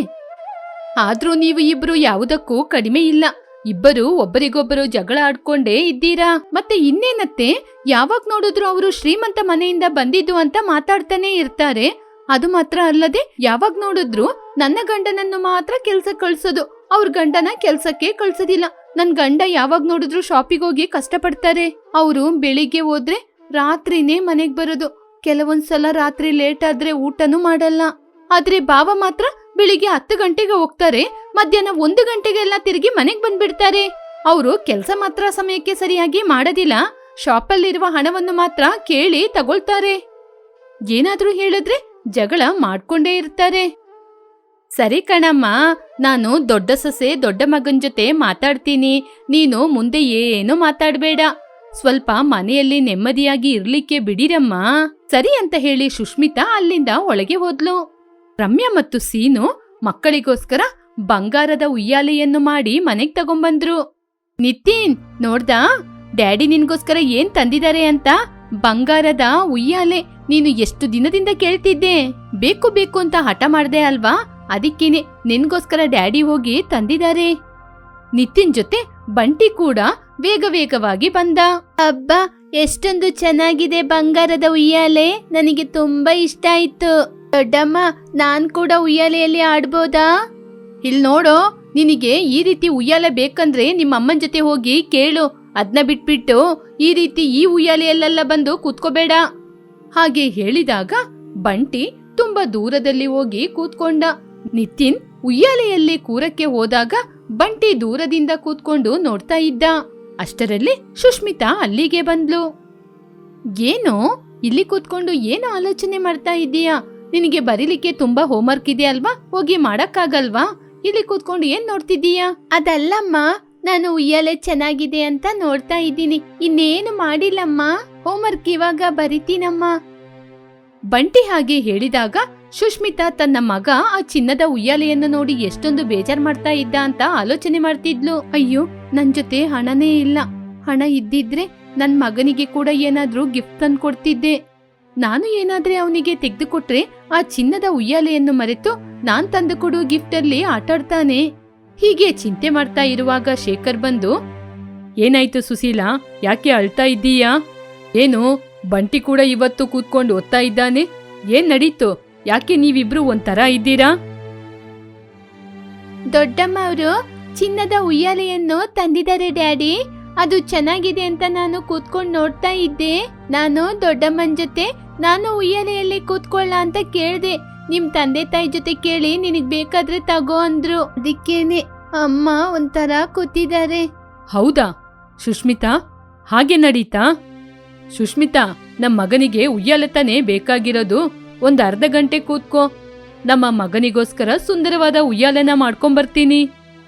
ಆದ್ರೂ ನೀವು ಇಬ್ರು ಯಾವುದಕ್ಕೂ ಕಡಿಮೆ ಇಲ್ಲ. ಇಬ್ಬರು ಒಬ್ಬರಿಗೊಬ್ಬರು ಜಗಳ ಆಡ್ಕೊಂಡೇ ಇದ್ದೀರಾ. ಮತ್ತೆ ಇನ್ನೇನತ್ತೆ, ಯಾವಾಗ ನೋಡಿದ್ರು ಅವರು ಶ್ರೀಮಂತ ಮನೆಯಿಂದ ಬಂದಿದ್ದು ಅಂತ ಮಾತಾಡ್ತಾನೆ ಇರ್ತಾರೆ. ಅದು ಮಾತ್ರ ಅಲ್ಲದೆ ಯಾವಾಗ ನೋಡಿದ್ರು ನನ್ನ ಗಂಡನನ್ನು ಮಾತ್ರ ಕೆಲ್ಸಕ್ಕೆ ಕಳ್ಸೋದು, ಅವ್ರ ಗಂಡನ ಕೆಲ್ಸಕ್ಕೆ ಕಳ್ಸೋದಿಲ್ಲ. ನನ್ ಗಂಡ ಯಾವಾಗ ನೋಡಿದ್ರು ಶಾಪಿಗೆ ಹೋಗಿ ಕಷ್ಟಪಡ್ತಾರೆ. ಅವರು ಬೆಳಿಗ್ಗೆ ಹೋದ್ರೆ ರಾತ್ರಿನೇ ಮನೆಗ್ ಬರೋದು. ಕೆಲವೊಂದ್ಸಲ ರಾತ್ರಿ ಲೇಟ್ ಆದ್ರೆ ಊಟನೂ ಮಾಡಲ್ಲ. ಆದ್ರೆ ಭಾವ ಮಾತ್ರ ಬೆಳಿಗ್ಗೆ 10 ಗಂಟೆಗೆ ಹೋಗ್ತಾರೆ, ಮಧ್ಯಾಹ್ನ 1 ಗಂಟೆಗೆಲ್ಲ ತಿರುಗಿ ಮನೆಗ್ ಬಂದ್ಬಿಡ್ತಾರೆ. ಅವರು ಕೆಲ್ಸ ಮಾತ್ರ ಸಮಯಕ್ಕೆ ಸರಿಯಾಗಿ ಮಾಡೋದಿಲ್ಲ. ಶಾಪಲ್ಲಿರುವ ಹಣವನ್ನು ಮಾತ್ರ ಕೇಳಿ ತಗೊಳ್ತಾರೆ. ಏನಾದ್ರೂ ಹೇಳಿದ್ರೆ ಜಗಳ ಮಾಡ್ಕೊಂಡೇ ಇರ್ತಾರೆ. ಸರಿ ಕಣಮ್ಮ, ನಾನು ದೊಡ್ಡ ಸೊಸೆ ದೊಡ್ಡ ಮಗನ್ ಜೊತೆ ಮಾತಾಡ್ತೀನಿ. ನೀನು ಮುಂದೆ ಏನು ಮಾತಾಡ್ಬೇಡ. ಸ್ವಲ್ಪ ಮನೆಯಲ್ಲಿ ನೆಮ್ಮದಿಯಾಗಿ ಇರ್ಲಿಕ್ಕೆ ಬಿಡಿರಮ್ಮ. ಸರಿ ಅಂತ ಹೇಳಿ ಸುಷ್ಮಿತಾ ಅಲ್ಲಿಂದ ಒಳಗೆ ಹೋದ್ಲು. ರಮ್ಯಾ ಮತ್ತು ಸೀನು ಮಕ್ಕಳಿಗೋಸ್ಕರ ಬಂಗಾರದ ಉಯ್ಯಾಲೆಯನ್ನು ಮಾಡಿ ಮನೆಗ್ ತಗೊಂಬಂದ್ರು. ನಿತಿನ್, ನೋಡ್ದಾ ಡ್ಯಾಡಿ ನಿನ್ಗೋಸ್ಕರ ಏನ್ ತಂದಿದ್ದಾರೆ ಅಂತ? ಬಂಗಾರದ ಉಯ್ಯಾಲೆ. ನೀನು ಎಷ್ಟು ದಿನದಿಂದ ಕೇಳ್ತಿದ್ದೆ. ಬೇಕು ಬೇಕು ಅಂತ ಹಠ ಮಾಡ್ದೆ ಅಲ್ವಾ? ಅದಕ್ಕೇನೆ ನಿನ್ಗೋಸ್ಕರ ಡ್ಯಾಡಿ ಹೋಗಿ ತಂದಿದ್ದಾರೆ. ನಿತಿನ್ ಜೊತೆ ಬಂಟಿ ಕೂಡ ವೇಗವಾಗಿ ಬಂದ. ಅಬ್ಬಾ, ಎಷ್ಟೊಂದು ಚೆನ್ನಾಗಿದೆ ಬಂಗಾರದ ಉಯ್ಯಾಲೆ. ನನಗೆ ತುಂಬಾ ಇಷ್ಟ ಆಯ್ತು. ದೊಡ್ಡಮ್ಮ, ನಾನ್ ಕೂಡ ಉಯ್ಯಾಲೆಯಲ್ಲಿ ಆಡ್ಬೋದಾ? ಇಲ್ ನೋಡೋ, ನಿನಗೆ ಈ ರೀತಿ ಉಯ್ಯಾಲೆ ಬೇಕಂದ್ರೆ ನಿಮ್ಮ ಅಮ್ಮನ ಜೊತೆ ಹೋಗಿ ಕೇಳು. ಅದ್ನ ಬಿಟ್ಬಿಟ್ಟು ಈ ರೀತಿ ಈ ಉಯ್ಯಾಲೆಯಲ್ಲೆಲ್ಲ ಬಂದು ಕೂತ್ಕೋಬೇಡ. ಹಾಗೆ ಹೇಳಿದಾಗ ಬಂಟಿ ತುಂಬಾ ದೂರದಲ್ಲಿ ಹೋಗಿ ಕೂತ್ಕೊಂಡ. ನಿತಿನ್ ಉಯ್ಯಾಲೆಯಲ್ಲಿ ಕೂರಕ್ಕೆ ಹೋದಾಗ ಬಂಟಿ ದೂರದಿಂದ ಕೂತ್ಕೊಂಡು ನೋಡ್ತಾ ಇದ್ದ. ಅಷ್ಟರಲ್ಲಿ ಸುಷ್ಮಿತಾ ಅಲ್ಲಿಗೆ ಬಂದ್ಲು. ಏನೋ ಇಲ್ಲಿ ಕೂತ್ಕೊಂಡು ಏನೋ ಆಲೋಚನೆ ಮಾಡ್ತಾ ಇದ್ದೀಯಾ? ನಿನಗೆ ಬರೀಲಿಕ್ಕೆ ತುಂಬಾ ಹೋಮ್ವರ್ಕ್ ಇದೆ ಅಲ್ವಾ, ಹೋಗಿ ಮಾಡಕ್ಕಾಗಲ್ವಾ? ಇಲ್ಲಿ ಕೂತ್ಕೊಂಡು ಏನ್ ನೋಡ್ತಿದ್ದೀಯಾ? ಅದಲ್ಲಮ್ಮ, ನಾನು ಉಯ್ಯಾಲೆ ಚೆನ್ನಾಗಿದೆ ಅಂತ ನೋಡ್ತಾ ಇದ್ದೀನಿ, ಇನ್ನೇನು ಮಾಡಿಲ್ಲಮ್ಮ, ಹೋಮ್ವರ್ಕ್ ಇವಾಗ ಬರಿತೀನಮ್ಮ. ಬಂಟಿ ಹಾಗೆ ಹೇಳಿದಾಗ ಸುಷ್ಮಿತಾ ತನ್ನ ಮಗ ಆ ಚಿನ್ನದ ಉಯ್ಯಾಲೆಯನ್ನು ನೋಡಿ ಎಷ್ಟೊಂದು ಬೇಜಾರ್ ಮಾಡ್ತಾ ಇದ್ದ ಅಂತ ಆಲೋಚನೆ ಮಾಡ್ತಿದ್ಲು. ಅಯ್ಯೋ, ನನ್ ಜೊತೆ ಹಣನೇ ಇಲ್ಲ, ಹಣ ಇದ್ದಿದ್ರೆ ನನ್ ಮಗನಿಗೆ ಕೂಡ ಏನಾದ್ರೂ ಗಿಫ್ಟ್ ತಂದು ಕೊಡ್ತಿದ್ದೆ. ನಾನು ಏನಾದ್ರೆ ಅವನಿಗೆ ತೆಗೆದುಕೊಟ್ರೆ ಆ ಚಿನ್ನದ ಉಯ್ಯಾಲೆಯನ್ನು ಮರೆತು ನಾನ್ ತಂದು ಕೊಡು ಗಿಫ್ಟ್ ಅಲ್ಲಿ ಆಟಾಡ್ತಾನೆ. ಹೀಗೆ ಚಿಂತೆ ಮಾಡ್ತಾ ಇರುವಾಗ ಶೇಖರ್ ಬಂದು, ಏನಾಯ್ತು ಸುಶೀಲಾ, ಯಾಕೆ ಅಳ್ತಾ ಇದ್ದೀಯಾ? ಏನು, ಬಂಟಿ ಕೂಡ ಇವತ್ತು ಕೂತ್ಕೊಂಡು ಓದ್ತಾ ಇದ್ದಾನೆ, ಏನ್ ನಡೀತು? ಯಾಕೆ ನೀವಿಬ್ರು ಒಂಥರ ಇದ್ದೀರಾ? ದೊಡ್ಡಮ್ಮ ಅವರು ಚಿನ್ನದ ಉಯ್ಯಾಲೆಯನ್ನು ತಂದಿದ್ದಾರೆ ಡ್ಯಾಡಿ, ಅದು ಚೆನ್ನಾಗಿದೆ ಅಂತ ನಾನು ಕೂತ್ಕೊಂಡು ನೋಡ್ತಾ ಇದ್ದೆ. ನಾನು ದೊಡ್ಡಮ್ಮನ ಜೊತೆ ನಾನು ಉಯ್ಯಾಲೆಯಲ್ಲಿ ಕೂತ್ಕೊಳ್ಳ ಅಂತ ಕೇಳ್ದೆ. ನಿಮ್ ತಂದೆ ತಾಯಿ ಜೊತೆ ಕೇಳಿ ನಿನಗ್ ಬೇಕಾದ್ರೆ ತಗೋ ಅಂದ್ರು, ಅದಕ್ಕೇನೆ ಅಮ್ಮ ಒಂಥರ ಕೂತಿದ್ದಾರೆ. ಹೌದಾ ಸುಷ್ಮಿತಾ, ಹಾಗೆ ನಡೀತಾ? ಸುಷ್ಮಿತಾ, ನಮ್ಮ ಮಗನಿಗೆ ಉಯ್ಯಾಲೆ ತಾನೇ ಬೇಕಾಗಿರೋದು, ಒಂದ್ ಅರ್ಧ ಗಂಟೆ ಕೂತ್ಕೋ, ನಮ್ಮ ಮಗನಿಗೋಸ್ಕರ ಸುಂದರವಾದ ಉಯ್ಯಾಲೆನ ಮಾಡ್ಕೊಂಬರ್ತೀನಿ.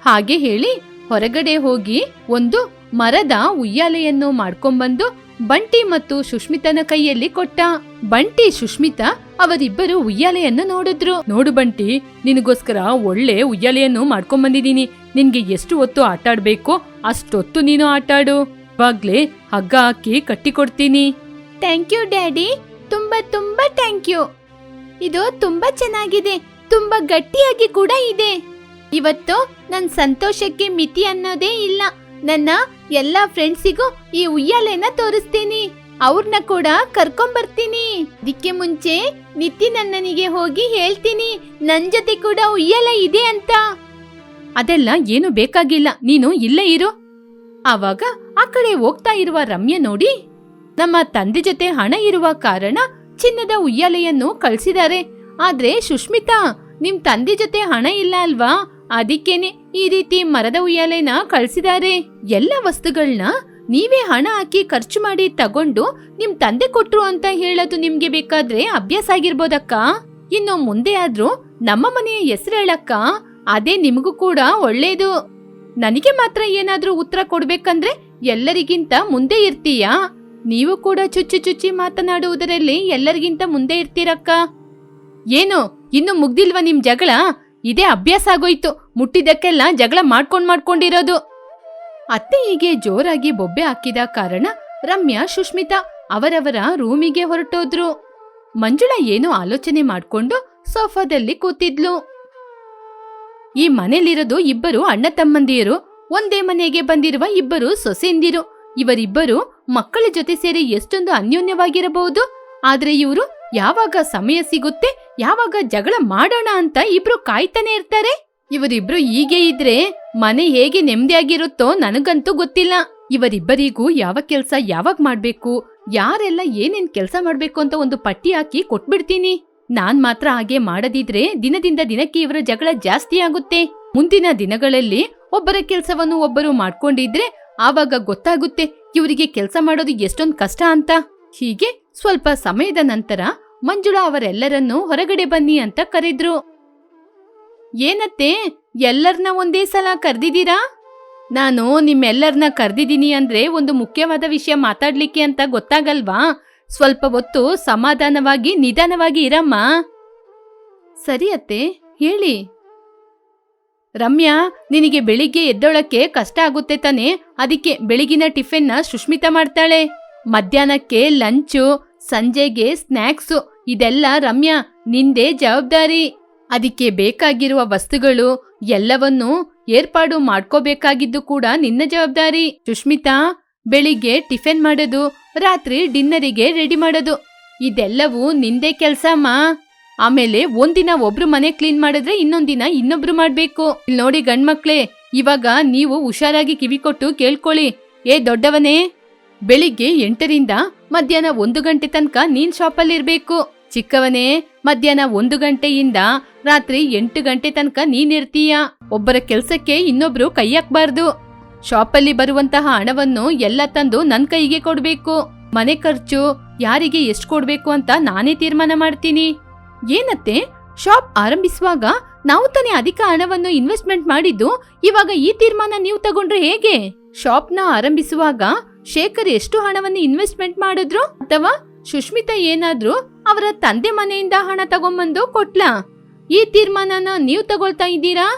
ಹಾಗೆ ಹೇಳಿ ಹೊರಗಡೆ ಹೋಗಿ ಒಂದು ಮರದ ಉಯ್ಯಾಲೆಯನ್ನು ಮಾಡ್ಕೊಂಬಂದು ಬಂಟಿ ಮತ್ತು ಸುಷ್ಮಿತನ ಕೈಯಲ್ಲಿ ಕೊಟ್ಟ. ಬಂಟಿ ಸುಷ್ಮಿತಾ ಅವರಿಬ್ಬರು ಉಯ್ಯಾಲೆಯನ್ನು ನೋಡಿದ್ರು. ನೋಡು ಬಂಟಿ, ನಿನಗೋಸ್ಕರ ಒಳ್ಳೆ ಉಯ್ಯಾಲೆಯನ್ನು ಮಾಡ್ಕೊಂಬಂದಿದೀನಿ, ನಿನ್ಗೆ ಎಷ್ಟು ಹೊತ್ತು ಆಟಾಡ್ಬೇಕೋ ಅಷ್ಟೊತ್ತು ನೀನು ಆಟಾಡು, ಇವಾಗ್ಲೇ ಹಗ್ಗ ಹಾಕಿ ಕಟ್ಟಿಕೊಡ್ತೀನಿ. ಥ್ಯಾಂಕ್ ಯು ಡ್ಯಾಡಿ, ತುಂಬಾ ತುಂಬಾ ಥ್ಯಾಂಕ್ ಯು. ಇದು ತುಂಬಾ ಚೆನ್ನಾಗಿದೆ, ತುಂಬಾ ಗಟ್ಟಿಯಾಗಿ ಕೂಡ ಇದೆ. ಇವತ್ತು ನನ್ ಸಂತೋಷಕ್ಕೆ ಮಿತಿ ಅನ್ನೋದೇ ಇಲ್ಲ. ನನ್ನ ಎಲ್ಲಾ ಫ್ರೆಂಡ್ಸಿಗೂ ಈ ಉಯ್ಯಾಲೆನ ತೋರಿಸ್ತೀನಿ, ಅವ್ರನ್ನ ಕೂಡ ಕರ್ಕೊಂಬರ್ತೀನಿ. ಅದಕ್ಕೆ ಮುಂಚೆ ನಿತಿನಣ್ಣನಿಗೆ ಹೋಗಿ ಹೇಳ್ತೀನಿ ನನ್ ಜೊತೆ ಕೂಡ ಉಯ್ಯಾಲೆ ಇದೆ ಅಂತ. ಅದೆಲ್ಲ ಏನು ಬೇಕಾಗಿಲ್ಲ, ನೀನು ಇಲ್ಲೇ ಇರು. ಆವಾಗ ಆ ಕಡೆ ಹೋಗ್ತಾ ಇರುವ ರಮ್ಯ ನೋಡಿ, ನಮ್ಮ ತಂದೆ ಜೊತೆ ಹಣ ಇರುವ ಕಾರಣ ಚಿನ್ನದ ಉಯ್ಯಾಲೆಯನ್ನು ಕಳ್ಸಿದ್ದಾರೆ. ಆದ್ರೆ ಸುಷ್ಮಿತಾ, ನಿಮ್ ತಂದೆ ಜೊತೆ ಹಣ ಇಲ್ಲ ಅಲ್ವಾ, ಅದಕ್ಕೇನೆ ಈ ರೀತಿ ಮರದ ಉಯ್ಯಾಲೆನ ಕಳ್ಸಿದ್ದಾರೆ. ಎಲ್ಲ ವಸ್ತುಗಳನ್ನ ನೀವೇ ಹಣ ಹಾಕಿ ಖರ್ಚು ಮಾಡಿ ತಗೊಂಡು ನಿಮ್ ತಂದೆ ಕೊಟ್ರು ಅಂತ ಹೇಳೋದು ನಿಮ್ಗೆ ಬೇಕಾದ್ರೆ ಅಭ್ಯಾಸ ಆಗಿರ್ಬೋದಕ್ಕ. ಇನ್ನು ಮುಂದೆ ಆದ್ರೂ ನಮ್ಮ ಮನೆಯ ಹೆಸರು ಹೇಳಕ್ಕ, ಅದೇ ನಿಮಗೂ ಕೂಡ ಒಳ್ಳೇದು. ನನಗೆ ಮಾತ್ರ ಏನಾದ್ರೂ ಉತ್ತರ ಕೊಡ್ಬೇಕಂದ್ರೆ ಎಲ್ಲರಿಗಿಂತ ಮುಂದೆ ಇರ್ತೀಯಾ? ನೀವು ಕೂಡ ಚುಚ್ಚಿ ಚುಚ್ಚಿ ಮಾತನಾಡುವುದರಲ್ಲಿ ಎಲ್ಲರಿಗಿಂತ ಮುಂದೆ ಇರ್ತೀರಕ್ಕ. ಏನು, ಇನ್ನು ಮುಗ್ದಿಲ್ವಾ ನಿಮ್ ಜಗಳ? ಇದೇ ಅಭ್ಯಾಸ ಆಗೋಯ್ತು, ಮುಟ್ಟಿದಕ್ಕೆಲ್ಲ ಜಗಳ ಮಾಡ್ಕೊಂಡಿರೋದು. ಅತ್ತೆ ಹೀಗೆ ಜೋರಾಗಿ ಬೊಬ್ಬೆ ಹಾಕಿದ ಕಾರಣ ರಮ್ಯಾ ಸುಷ್ಮಿತಾ ಅವರವರ ರೂಮಿಗೆ ಹೊರಟೋದ್ರು. ಮಂಜುಳಾ ಏನೋ ಆಲೋಚನೆ ಮಾಡ್ಕೊಂಡು ಸೋಫಾದಲ್ಲಿ ಕೂತಿದ್ಲು. ಈ ಮನೇಲಿರೋದು ಇಬ್ಬರು ಅಣ್ಣ ತಮ್ಮಂದಿರು, ಒಂದೇ ಮನೆಗೆ ಬಂದಿರುವ ಇಬ್ಬರು ಸೊಸೆಂದಿರು. ಇವರಿಬ್ಬರು ಮಕ್ಕಳ ಜೊತೆ ಸೇರಿ ಎಷ್ಟೊಂದು ಅನ್ಯೋನ್ಯವಾಗಿರಬಹುದು. ಆದ್ರೆ ಇವರು ಯಾವಾಗ ಸಮಯ ಸಿಗುತ್ತೆ, ಯಾವಾಗ ಜಗಳ ಮಾಡೋಣ ಅಂತ ಇಬ್ರು ಕಾಯ್ತಾನೆ ಇರ್ತಾರೆ. ಇವರಿಬ್ರು ಹೀಗೆ ಇದ್ರೆ ಮನೆ ಹೇಗೆ ನೆಮ್ಮದಿಯಾಗಿರುತ್ತೋ ನನಗಂತೂ ಗೊತ್ತಿಲ್ಲ. ಇವರಿಬ್ಬರಿಗೂ ಯಾವ ಕೆಲ್ಸ ಯಾವಾಗ ಮಾಡ್ಬೇಕು, ಯಾರೆಲ್ಲ ಏನೇನ್ ಕೆಲ್ಸ ಮಾಡ್ಬೇಕು ಅಂತ ಒಂದು ಪಟ್ಟಿ ಹಾಕಿ ಕೊಟ್ಬಿಡ್ತೀನಿ. ನಾನ್ ಮಾತ್ರ ಹಾಗೆ ಮಾಡದಿದ್ರೆ ದಿನದಿಂದ ದಿನಕ್ಕೆ ಇವರ ಜಗಳ ಜಾಸ್ತಿ ಆಗುತ್ತೆ. ಮುಂದಿನ ದಿನಗಳಲ್ಲಿ ಒಬ್ಬರ ಕೆಲ್ಸವನ್ನು ಒಬ್ಬರು ಮಾಡ್ಕೊಂಡಿದ್ರೆ ಆವಾಗ ಗೊತ್ತಾಗುತ್ತೆ ಇವರಿಗೆ ಕೆಲ್ಸ ಮಾಡೋದು ಎಷ್ಟೊಂದು ಕಷ್ಟ ಅಂತ. ಹೀಗೆ ಸ್ವಲ್ಪ ಸಮಯದ ನಂತರ ಮಂಜುಳಾ ಅವರೆಲ್ಲರನ್ನೂ ಹೊರಗಡೆ ಬನ್ನಿ ಅಂತ ಕರೆದ್ರು. ಏನತ್ತೆ, ಎಲ್ಲರನ್ನ ಒಂದೇ ಸಲ ಕರ್ದಿದ್ದೀರಾ? ನಾನು ನಿಮ್ಮೆಲ್ಲರನ್ನ ಕರ್ದಿದ್ದೀನಿ ಅಂದ್ರೆ ಒಂದು ಮುಖ್ಯವಾದ ವಿಷಯ ಮಾತಾಡ್ಲಿಕ್ಕೆ ಅಂತ ಗೊತ್ತಾಗಲ್ವಾ? ಸ್ವಲ್ಪ ಹೊತ್ತು ಸಮಾಧಾನವಾಗಿ ನಿಧಾನವಾಗಿ ಇರಮ್ಮ. ಸರಿ ಅತ್ತೆ, ಹೇಳಿ. ರಮ್ಯಾ, ನಿನಗೆ ಬೆಳಿಗ್ಗೆ ಎದ್ದೊಳಕ್ಕೆ ಕಷ್ಟ ಆಗುತ್ತೆ ತಾನೆ, ಅದಕ್ಕೆ ಬೆಳಿಗಿನ ಟಿಫಿನ್ನ ಸುಷ್ಮಿತಾ ಮಾಡ್ತಾಳೆ. ಮಧ್ಯಾಹ್ನಕ್ಕೆ ಲಂಚು, ಸಂಜೆಗೆ ಸ್ನ್ಯಾಕ್ಸು, ಇದೆಲ್ಲ ರಮ್ಯಾ ನಿಂದೇ ಜವಾಬ್ದಾರಿ. ಅದಕ್ಕೆ ಬೇಕಾಗಿರುವ ವಸ್ತುಗಳು ಎಲ್ಲವನ್ನೂ ಏರ್ಪಾಡು ಮಾಡ್ಕೋಬೇಕಾಗಿದ್ದು ಕೂಡ ನಿನ್ನ ಜವಾಬ್ದಾರಿ. ಸುಷ್ಮಿತಾ, ಬೆಳಿಗ್ಗೆ ಟಿಫಿನ್ ಮಾಡೋದು, ರಾತ್ರಿ ಡಿನ್ನರಿಗೆ ರೆಡಿ ಮಾಡೋದು, ಇದೆಲ್ಲವೂ ನಿಂದೇ ಕೆಲ್ಸಮ್ಮ. ಆಮೇಲೆ ಒಂದಿನ ಒಬ್ರು ಮನೆ ಕ್ಲೀನ್ ಮಾಡಿದ್ರೆ ಇನ್ನೊಂದಿನ ಇನ್ನೊಬ್ರು ಮಾಡ್ಬೇಕು. ಇಲ್ಲಿ ನೋಡಿ ಗಂಡ್ಮಕ್ಳೇ, ಇವಾಗ ನೀವು ಹುಷಾರಾಗಿ ಕಿವಿ ಕೊಟ್ಟು ಕೇಳ್ಕೊಳ್ಳಿ. ಏ ದೊಡ್ಡವನೇ, ಬೆಳಿಗ್ಗೆ 8ರಿಂದ ಮಧ್ಯಾಹ್ನ 1 ಗಂಟೆ ತನಕ ನೀನ್ ಶಾಪಲ್ಲಿರ್ಬೇಕು. ಚಿಕ್ಕವನೇ, ಮಧ್ಯಾಹ್ನ 1 ಗಂಟೆಯಿಂದ ರಾತ್ರಿ 8 ಗಂಟೆ ತನಕ ನೀನಿರ್ತೀಯ. ಒಬ್ಬರ ಕೆಲ್ಸಕ್ಕೆ ಇನ್ನೊಬ್ರು ಕೈ ಹಾಕ್ಬಾರ್ದು. ಶಾಪಲ್ಲಿ ಬರುವಂತಹ ಹಣವನ್ನು ಎಲ್ಲ ತಂದು ನನ್ ಕೈಗೆ ಕೊಡ್ಬೇಕು. ಮನೆ ಖರ್ಚು ಯಾರಿಗೆ ಎಷ್ಟು ಕೊಡ್ಬೇಕು ಅಂತ ನಾನೇ ತೀರ್ಮಾನ ಮಾಡ್ತೀನಿ. ಏನತ್ತೆ, ಶಾಪ್ ಆರಂಭಿಸುವಾಗ ನಾವು ತಾನೇ ಅಧಿಕ ಹಣವನ್ನು ಇನ್ವೆಸ್ಟ್ಮೆಂಟ್ ಮಾಡಿದ್ದು, ಇವಾಗ ಈ ತೀರ್ಮಾನ ನೀವು ತಗೊಂಡ್ರೆ ಹೇಗೆ? ಶಾಪ್ನ ಆರಂಭಿಸುವಾಗ ಶೇಖರ್ ಎಷ್ಟು ಹಣವನ್ನು ಇನ್ವೆಸ್ಟ್ಮೆಂಟ್ ಮಾಡಿದ್ರು, ಅಥವಾ ಸುಷ್ಮಿತಾ ಏನಾದ್ರೂ ಅವರ ತಂದೆ ಮನೆಯಿಂದ ಹಣ ತಗೊಂಬಂದು ಕೊಟ್ಲಾ? ಈ ತೀರ್ಮಾನನ ನೀವು ತಗೊಳ್ತಾ ಇದ್ದೀರಾ?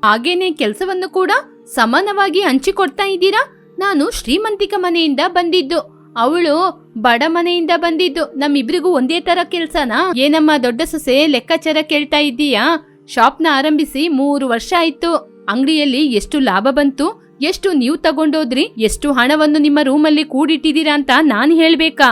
ಹಾಗೇನೆ ಕೆಲಸವನ್ನು ಕೂಡ ಸಮಾನವಾಗಿ ಹಂಚಿಕೊಡ್ತಾ ಇದ್ದೀರಾ? ನಾನು ಶ್ರೀಮಂತಿಕ ಮನೆಯಿಂದ ಬಂದಿದ್ದು, ಅವಳು ಬಡ ಮನೆಯಿಂದ ಬಂದಿದ್ದು. ನಮ್ಮಿಬ್ರಿಗೂ ಒಂದೇ ತರ ಕೆಲ್ಸನಾ? ಏನಮ್ಮ ದೊಡ್ಡ ಸೊಸೆ ಲೆಕ್ಕಾಚಾರ ಕೇಳ್ತಾ ಇದ್ದೀಯಾ? ಶಾಪ್ನ ಆರಂಭಿಸಿ 3 ವರ್ಷ ಆಯ್ತು. ಅಂಗಡಿಯಲ್ಲಿ ಎಷ್ಟು ಲಾಭ ಬಂತು, ಎಷ್ಟು ನೀವು ತಗೊಂಡೋದ್ರಿ, ಎಷ್ಟು ಹಣವನ್ನು ನಿಮ್ಮ ರೂಮಲ್ಲಿ ಕೂಡಿಟ್ಟಿದ್ದೀರಾ ಅಂತ ನಾನ್ ಹೇಳ್ಬೇಕಾ?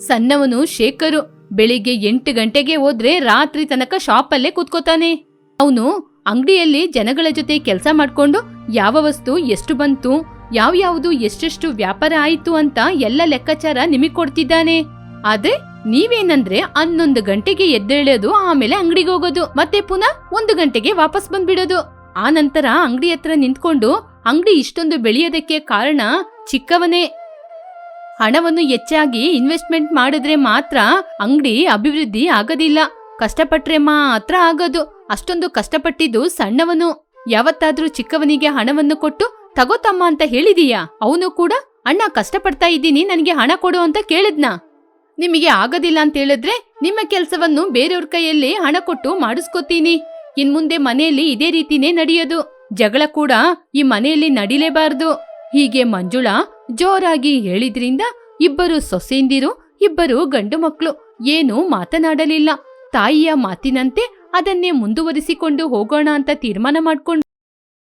ಸಣ್ಣವನು ಶೇಖರು ಬೆಳಿಗ್ಗೆ 8 ಗಂಟೆಗೆ ಹೋದ್ರೆ ರಾತ್ರಿ ತನಕ ಶಾಪಲ್ಲೇ ಕೂತ್ಕೋತಾನೆ. ಅವನು ಅಂಗಡಿಯಲ್ಲಿ ಜನಗಳ ಜೊತೆ ಕೆಲಸ ಮಾಡ್ಕೊಂಡು ಯಾವ ವಸ್ತು ಎಷ್ಟು ಬಂತು, ಯಾವ್ಯಾವುದು ಎಷ್ಟೆಷ್ಟು ವ್ಯಾಪಾರ ಆಯ್ತು ಅಂತ ಎಲ್ಲ ಲೆಕ್ಕಾಚಾರ ನಿಮಗ್ ಕೊಡ್ತಿದ್ದಾನೆ. ಆದ್ರೆ ನೀವೇನಂದ್ರೆ 11 ಗಂಟೆಗೆ ಎದ್ದೇಳೋದು, ಆಮೇಲೆ ಅಂಗಡಿಗೆ ಹೋಗೋದು, ಮತ್ತೆ ಪುನಃ 1 ಗಂಟೆಗೆ ವಾಪಸ್ ಬಂದ್ಬಿಡೋದು. ಆ ನಂತರ ಅಂಗಡಿ ಹತ್ರ ನಿಂತ್ಕೊಂಡು ಅಂಗಡಿ ಇಷ್ಟೊಂದು ಬೆಳೆಯೋದಕ್ಕೆ ಕಾರಣ ಚಿಕ್ಕವನೇ. ಹಣವನ್ನು ಹೆಚ್ಚಾಗಿ ಇನ್ವೆಸ್ಟ್ಮೆಂಟ್ ಮಾಡಿದ್ರೆ ಮಾತ್ರ ಅಂಗಡಿ ಅಭಿವೃದ್ಧಿ ಆಗೋದಿಲ್ಲ, ಕಷ್ಟಪಟ್ರೆ ಮಾತ್ರ ಆಗೋದು. ಅಷ್ಟೊಂದು ಕಷ್ಟಪಟ್ಟಿದ್ದು ಸಣ್ಣವನು. ಯಾವತ್ತಾದ್ರೂ ಚಿಕ್ಕವನಿಗೆ ಹಣವನ್ನು ಕೊಟ್ಟು ತಗೋತಮ್ಮ ಅಂತ ಹೇಳಿದೀಯಾ? ಅವನು ಕೂಡ ಅಣ್ಣ ಕಷ್ಟಪಡ್ತಾ ಇದ್ದೀನಿ, ನನಗೆ ಹಣ ಕೊಡು ಅಂತ ಕೇಳಿದ್ನಾ? ನಿಮಗೆ ಆಗೋದಿಲ್ಲ ಅಂತ ಹೇಳಿದ್ರೆ ನಿಮ್ಮ ಕೆಲಸವನ್ನು ಬೇರೆಯವ್ರ ಕೈಯಲ್ಲಿ ಹಣ ಕೊಟ್ಟು ಮಾಡಿಸ್ಕೊತೀನಿ. ಇನ್ಮುಂದೆ ಮನೆಯಲ್ಲಿ ಇದೇ ರೀತಿನೇ ನಡೆಯೋದು. ಜಗಳ ಕೂಡ ಈ ಮನೆಯಲ್ಲಿ ನಡಿಲೇಬಾರ್ದು. ಹೀಗೆ ಮಂಜುಳಾ ಜೋರಾಗಿ ಹೇಳಿದ್ರಿಂದ ಇಬ್ಬರು ಸೊಸೆಂದಿರು, ಇಬ್ಬರು ಗಂಡು ಮಕ್ಕಳು ಏನೂ ಮಾತನಾಡಲಿಲ್ಲ. ತಾಯಿಯ ಮಾತಿನಂತೆ ಅದನ್ನೇ ಮುಂದುವರಿಸಿಕೊಂಡು ಹೋಗೋಣ ಅಂತ ತೀರ್ಮಾನ ಮಾಡ್ಕೊಂಡು